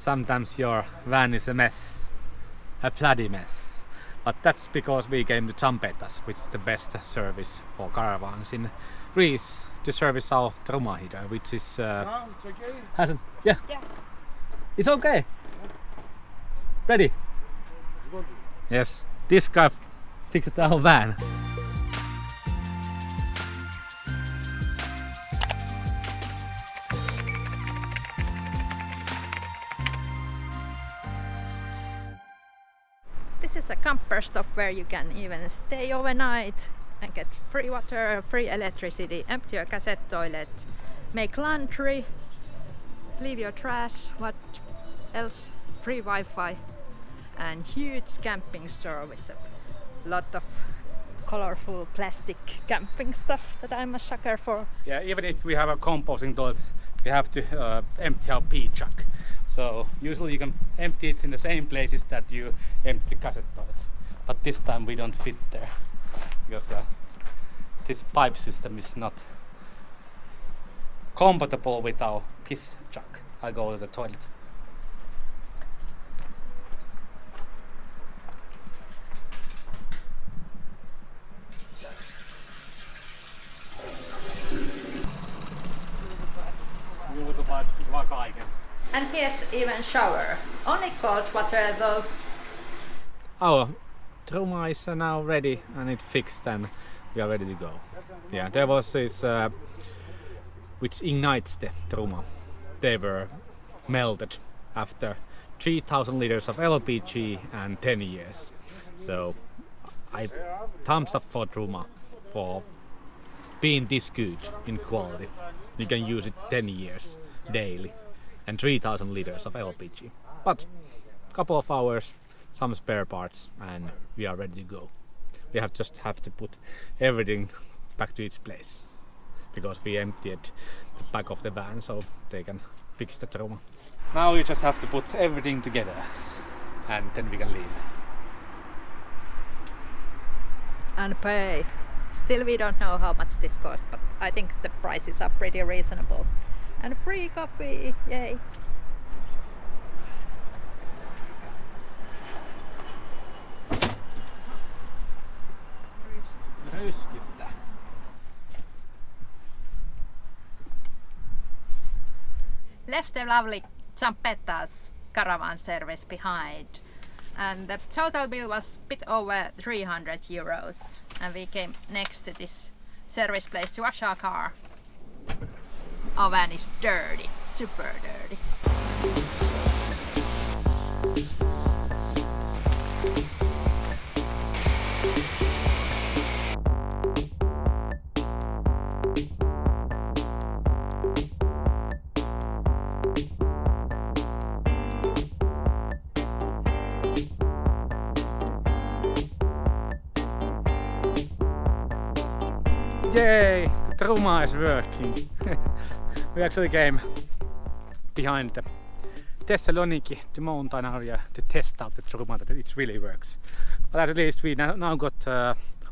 sometimes your van is a mess, a bloody mess. But that's because we came to CAMPER, which is the best service for caravans in Greece, to service our Truma heater, which is No, it's okay. hasn't. Yeah. Yeah. It's okay. Ready? It's good. Yes. This guy fixed our van. This is a camper stop where you can even stay overnight and get free water, free electricity, empty your cassette toilet, make laundry, leave your trash, what else, free Wi-Fi, and huge camping store with a lot of colorful plastic camping stuff that I'm a sucker for. Yeah, even if we have a composting toilet, we have to empty our pee truck. So usually you can empty it in the same places that you empty the cassette toilet. But this time we don't fit there because this pipe system is not compatible with our piss truck. I go to the toilet. And here's even shower. Only cold water though. Our Truma is now ready and it's fixed and we are ready to go. Yeah, there was this which ignites the Truma. They were melted after 3,000 liters of LPG and 10 years. So I thumbs up for Truma for being this good in quality. You can use it 10 years daily and 3,000 liters of LPG. But a couple of hours, some spare parts and we are ready to go. We have to put everything back to its place because we emptied the back of the van so they can fix the Truma. Now you just have to put everything together and then we can leave. And pay. Still we don't know how much this cost, but I think the prices are pretty reasonable. And free coffee, yay! Left the lovely CAMPER's caravan service behind, and the total bill was a bit over 300 euros. And we came next to this service place to wash our car. Our van is dirty, super dirty. Yay! The Truma is working. We actually came behind the Thessaloniki, the mountain area, to test out the Truma that it really works. But at least we now got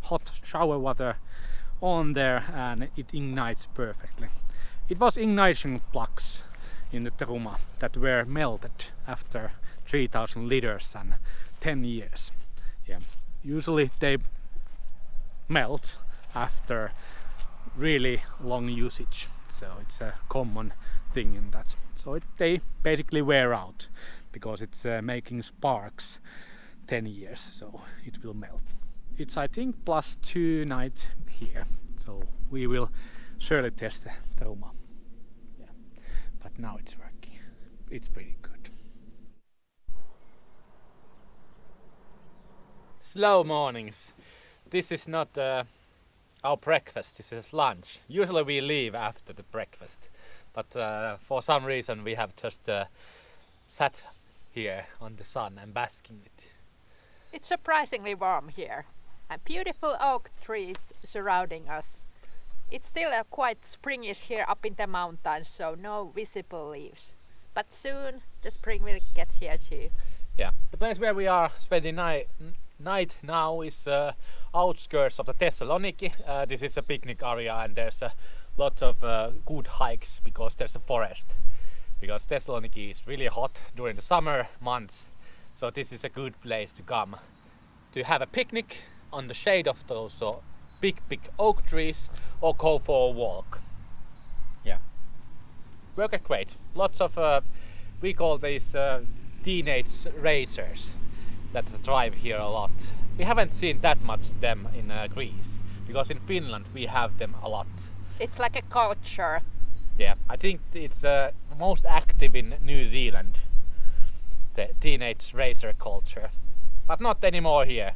hot shower water on there and it ignites perfectly. It was ignition plugs in the Truma that were melted after 3,000 liters and 10 years. Yeah, usually they melt after really long usage, so it's a common thing in that. So they basically wear out because it's making sparks 10 years, so it will melt. It's I think +2 nights here, so we will surely test the Truma. Yeah, but now it's working. It's pretty good. Slow mornings. This is not our breakfast, this is lunch. Usually we leave after the breakfast, but for some reason we have just sat here on the sun and basking it. It's surprisingly warm here, and beautiful oak trees surrounding us. It's still quite springish here up in the mountains, so no visible leaves. But soon the spring will get here too. Yeah, the place where we are spending night now is outskirts of the Thessaloniki. This is a picnic area and there's a lot of good hikes because there's a forest. because Thessaloniki is really hot during the summer months, so this is a good place to come to have a picnic on the shade of those big oak trees or go for a walk. Yeah, worked great. Lots of we call these teenage racers that drive here a lot. We haven't seen that much them in Greece, because in Finland we have them a lot. It's like a culture. Yeah, I think it's most active in New Zealand, the teenage racer culture, but not anymore here.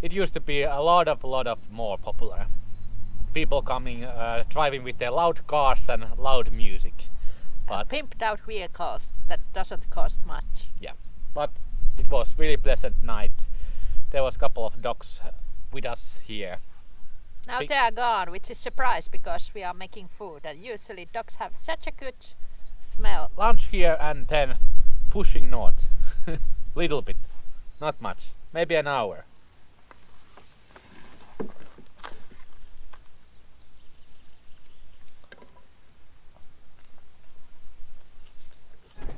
It used to be a lot of more popular. People coming, driving with their loud cars and loud music. But Pimped out vehicles that doesn't cost much. yeah, but it was really pleasant night. There was a couple of dogs with us here. Now they are gone, which is a surprise because we are making food and usually dogs have such a good smell. Lunch here and then pushing north. Little bit, not much, maybe an hour.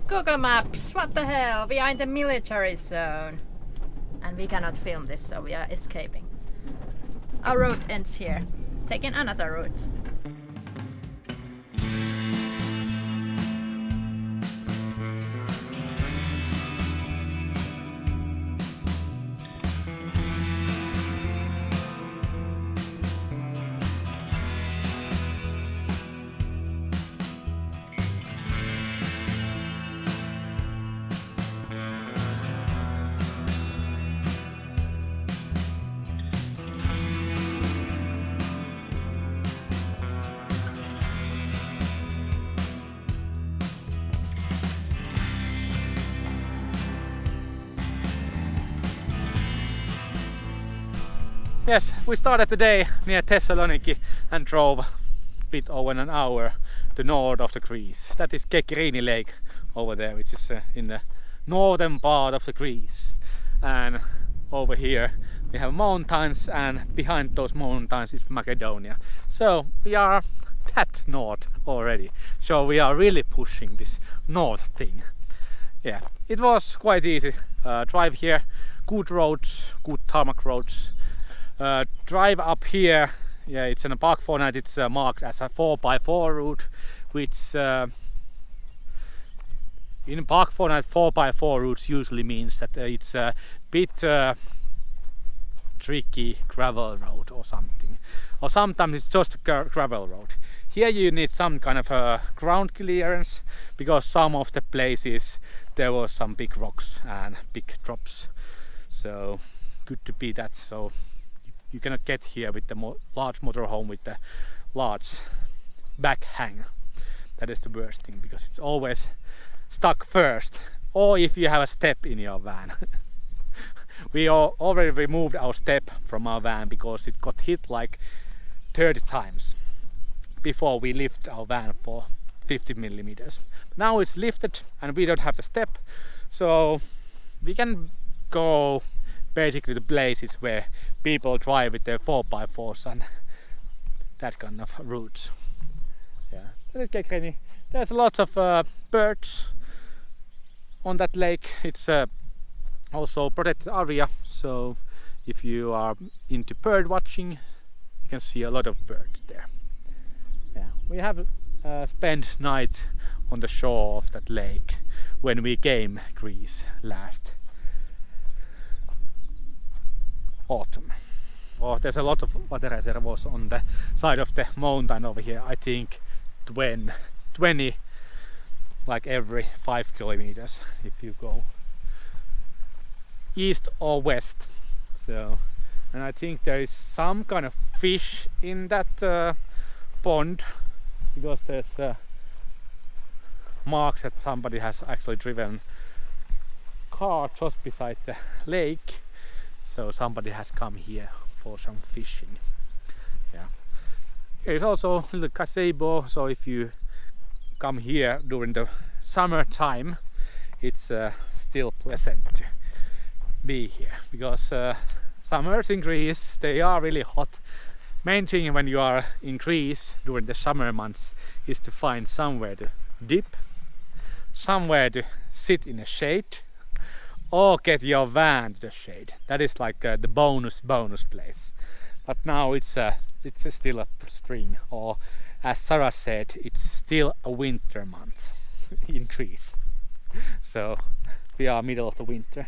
Google Maps, what the hell? We are in the military zone and we cannot film this, so we are escaping. Our road ends here, taking another route. Yes, we started the day near Thessaloniki and drove a bit over an hour to north of the Greece. That is Kekrini Lake over there, which is in the northern part of the Greece. And over here we have mountains, and behind those mountains is Macedonia. So we are that north already. So we are really pushing this north thing. Yeah, it was quite easy. Drive here, good roads, good tarmac roads. Drive up here, yeah, it's in a park 4 night. It's marked as a 4x4 route, which in park 4 night 4x4 routes usually means that it's a bit tricky gravel road or something, or sometimes it's just a gravel road. Here you need some kind of ground clearance, because some of the places there was some big rocks and big drops, so good to be that. So you cannot get here with the large motorhome with the large back hang. That is the worst thing, because it's always stuck first, or if you have a step in your van. We already removed our step from our van because it got hit like 30 times before we lift our van for 50 millimeters. Now it's lifted and we don't have the step, so we can go basically the places where people drive with their 4x4s and that kind of routes. Yeah, there's lots of birds on that lake. It's also protected area, so if you are into bird watching, you can see a lot of birds there. Yeah, we have spent night on the shore of that lake when we came Greece last autumn. Oh, there's a lot of water reservoirs on the side of the mountain over here. I think 20 like every 5 kilometers if you go east or west. So, and I think there is some kind of fish in that pond, because there's marks that somebody has actually driven car just beside the lake. So somebody has come here for some fishing. Yeah. Here is also a little gazebo, so if you come here during the summer time, it's still pleasant to be here, because summers in Greece, they are really hot. Main thing when you are in Greece during the summer months is to find somewhere to dip, somewhere to sit in a shade or get your van to the shade. That is like the bonus place. But now it's still a spring, or as Sarah said, it's still a winter month in Greece. So we are middle of the winter.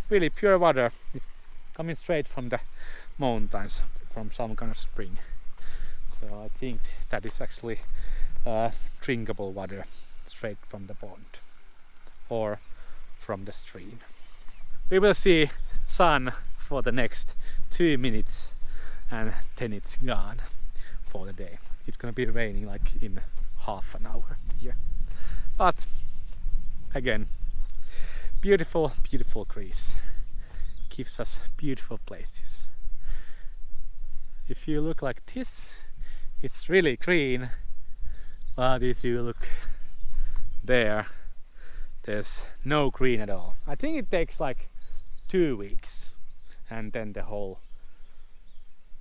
Really pure water. It's coming straight from the mountains, from some kind of spring. So I think that is actually drinkable water straight from the pond or from the stream. We will see sun for the next 2 minutes and then it's gone for the day. It's gonna be raining like in half an hour here. But again, beautiful Greece gives us beautiful places. If you look like this, it's really green, but if you look there, there's no green at all. I think it takes like 2 weeks and then the whole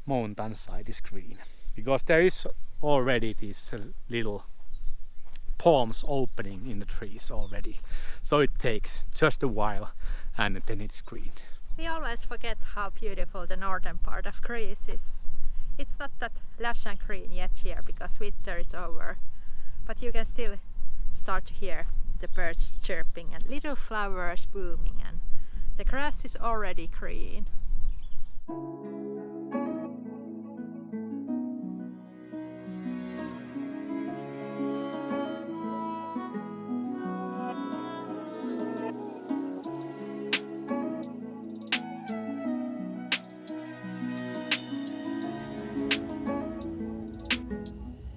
mountainside is green, because there is already these little palms opening in the trees already, so it takes just a while and then it's green. We always forget how beautiful the northern part of Greece is. It's not that lush and green yet here because winter is over, but you can still start to hear the birds chirping and little flowers blooming, and the grass is already green.